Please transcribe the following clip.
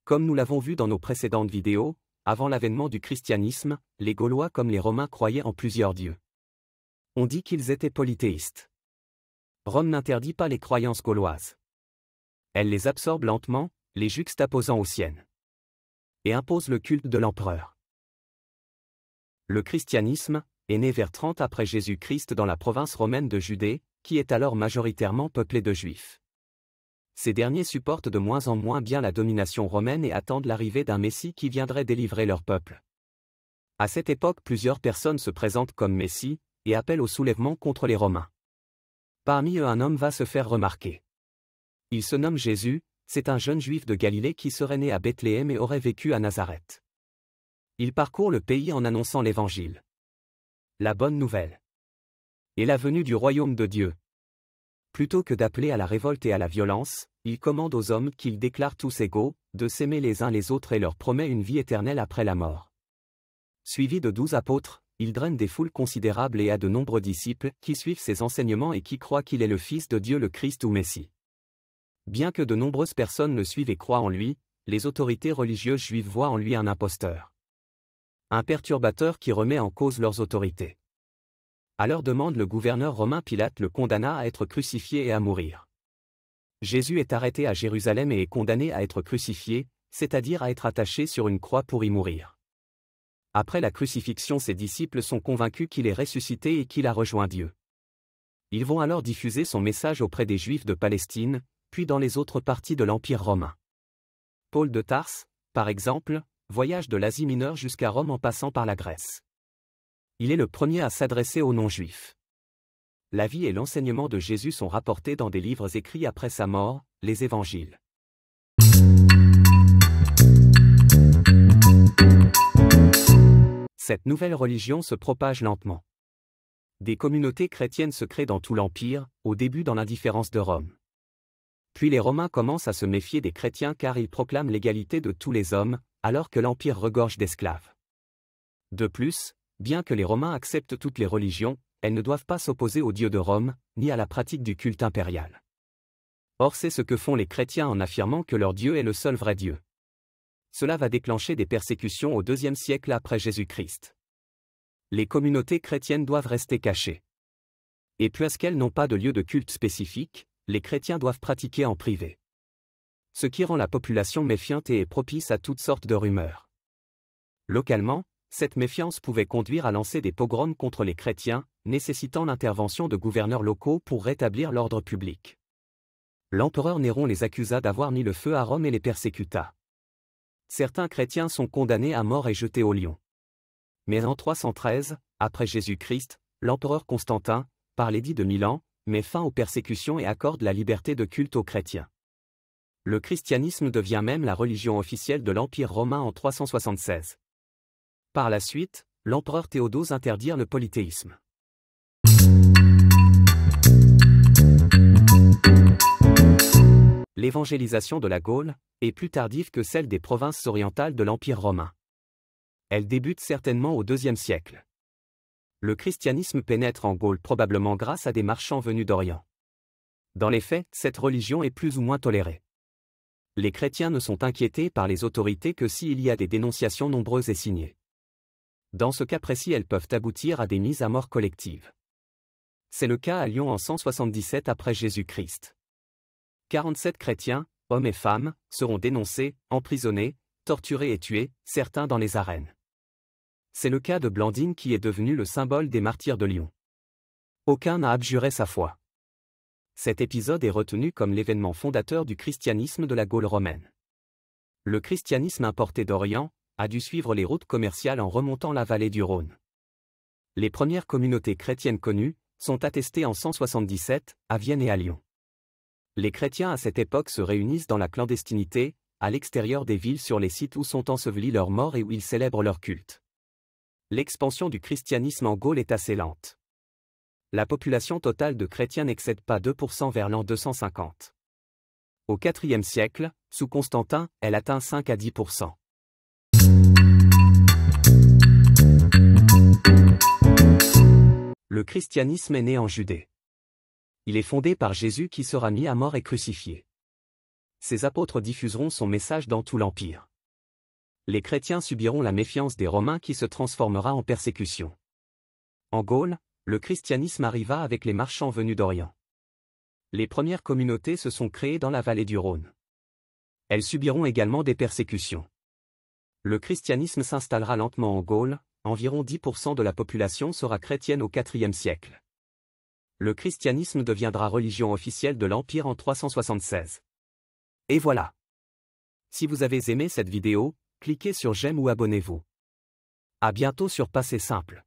Comme nous l'avons vu dans nos précédentes vidéos, avant l'avènement du christianisme, les Gaulois comme les Romains croyaient en plusieurs dieux. On dit qu'ils étaient polythéistes. Rome n'interdit pas les croyances gauloises. Elle les absorbe lentement, les juxtaposant aux siennes. Et impose le culte de l'empereur. Le christianisme est né vers 30 après Jésus-Christ dans la province romaine de Judée, qui est alors majoritairement peuplée de Juifs. Ces derniers supportent de moins en moins bien la domination romaine et attendent l'arrivée d'un Messie qui viendrait délivrer leur peuple. À cette époque, plusieurs personnes se présentent comme Messie et appellent au soulèvement contre les Romains. Parmi eux, un homme va se faire remarquer. Il se nomme Jésus, c'est un jeune Juif de Galilée qui serait né à Bethléem et aurait vécu à Nazareth. Il parcourt le pays en annonçant l'Évangile. La bonne nouvelle. Et la venue du royaume de Dieu. Plutôt que d'appeler à la révolte et à la violence, il commande aux hommes qu'ils déclarent tous égaux, de s'aimer les uns les autres et leur promet une vie éternelle après la mort. Suivi de 12 apôtres, il draine des foules considérables et a de nombreux disciples qui suivent ses enseignements et qui croient qu'il est le Fils de Dieu, le Christ ou Messie. Bien que de nombreuses personnes le suivent et croient en lui, les autorités religieuses juives voient en lui un imposteur. Un perturbateur qui remet en cause leurs autorités. À leur demande, le gouverneur romain Pilate le condamna à être crucifié et à mourir. Jésus est arrêté à Jérusalem et est condamné à être crucifié, c'est-à-dire à être attaché sur une croix pour y mourir. Après la crucifixion, ses disciples sont convaincus qu'il est ressuscité et qu'il a rejoint Dieu. Ils vont alors diffuser son message auprès des Juifs de Palestine, puis dans les autres parties de l'Empire romain. Paul de Tarse, par exemple, voyage de l'Asie mineure jusqu'à Rome en passant par la Grèce. Il est le premier à s'adresser aux non-juifs. La vie et l'enseignement de Jésus sont rapportés dans des livres écrits après sa mort, les évangiles. Cette nouvelle religion se propage lentement. Des communautés chrétiennes se créent dans tout l'Empire, au début dans l'indifférence de Rome. Puis les Romains commencent à se méfier des chrétiens car ils proclament l'égalité de tous les hommes, alors que l'Empire regorge d'esclaves. De plus, bien que les Romains acceptent toutes les religions, elles ne doivent pas s'opposer au Dieu de Rome, ni à la pratique du culte impérial. Or c'est ce que font les chrétiens en affirmant que leur Dieu est le seul vrai Dieu. Cela va déclencher des persécutions au IIe siècle après Jésus-Christ. Les communautés chrétiennes doivent rester cachées. Et puisqu'elles n'ont pas de lieu de culte spécifique, les chrétiens doivent pratiquer en privé. Ce qui rend la population méfiante et est propice à toutes sortes de rumeurs. Localement, cette méfiance pouvait conduire à lancer des pogroms contre les chrétiens, nécessitant l'intervention de gouverneurs locaux pour rétablir l'ordre public. L'empereur Néron les accusa d'avoir mis le feu à Rome et les persécuta. Certains chrétiens sont condamnés à mort et jetés au lion. Mais en 313, après Jésus-Christ, l'empereur Constantin, par l'édit de Milan, met fin aux persécutions et accorde la liberté de culte aux chrétiens. Le christianisme devient même la religion officielle de l'Empire romain en 376. Par la suite, l'empereur Théodose interdit le polythéisme. L'évangélisation de la Gaule est plus tardive que celle des provinces orientales de l'Empire romain. Elle débute certainement au IIe siècle. Le christianisme pénètre en Gaule probablement grâce à des marchands venus d'Orient. Dans les faits, cette religion est plus ou moins tolérée. Les chrétiens ne sont inquiétés par les autorités que s'il y a des dénonciations nombreuses et signées. Dans ce cas précis, elles peuvent aboutir à des mises à mort collectives. C'est le cas à Lyon en 177 après Jésus-Christ. 47 chrétiens, hommes et femmes, seront dénoncés, emprisonnés, torturés et tués, certains dans les arènes. C'est le cas de Blandine qui est devenu le symbole des martyrs de Lyon. Aucun n'a abjuré sa foi. Cet épisode est retenu comme l'événement fondateur du christianisme de la Gaule romaine. Le christianisme importé d'Orient a dû suivre les routes commerciales en remontant la vallée du Rhône. Les premières communautés chrétiennes connues sont attestées en 177, à Vienne et à Lyon. Les chrétiens à cette époque se réunissent dans la clandestinité, à l'extérieur des villes sur les sites où sont ensevelis leurs morts et où ils célèbrent leur culte. L'expansion du christianisme en Gaule est assez lente. La population totale de chrétiens n'excède pas 2% vers l'an 250. Au IVe siècle, sous Constantin, elle atteint 5 à 10%. Le christianisme est né en Judée. Il est fondé par Jésus qui sera mis à mort et crucifié. ses apôtres diffuseront son message dans tout l'Empire. Les chrétiens subiront la méfiance des Romains qui se transformera en persécution. En Gaule, le christianisme arriva avec les marchands venus d'Orient. Les premières communautés se sont créées dans la vallée du Rhône. Elles subiront également des persécutions. Le christianisme s'installera lentement en Gaule, environ 10% de la population sera chrétienne au IVe siècle. Le christianisme deviendra religion officielle de l'Empire en 376. Et voilà. Si vous avez aimé cette vidéo, cliquez sur j'aime ou abonnez-vous. À bientôt sur Passé Simple.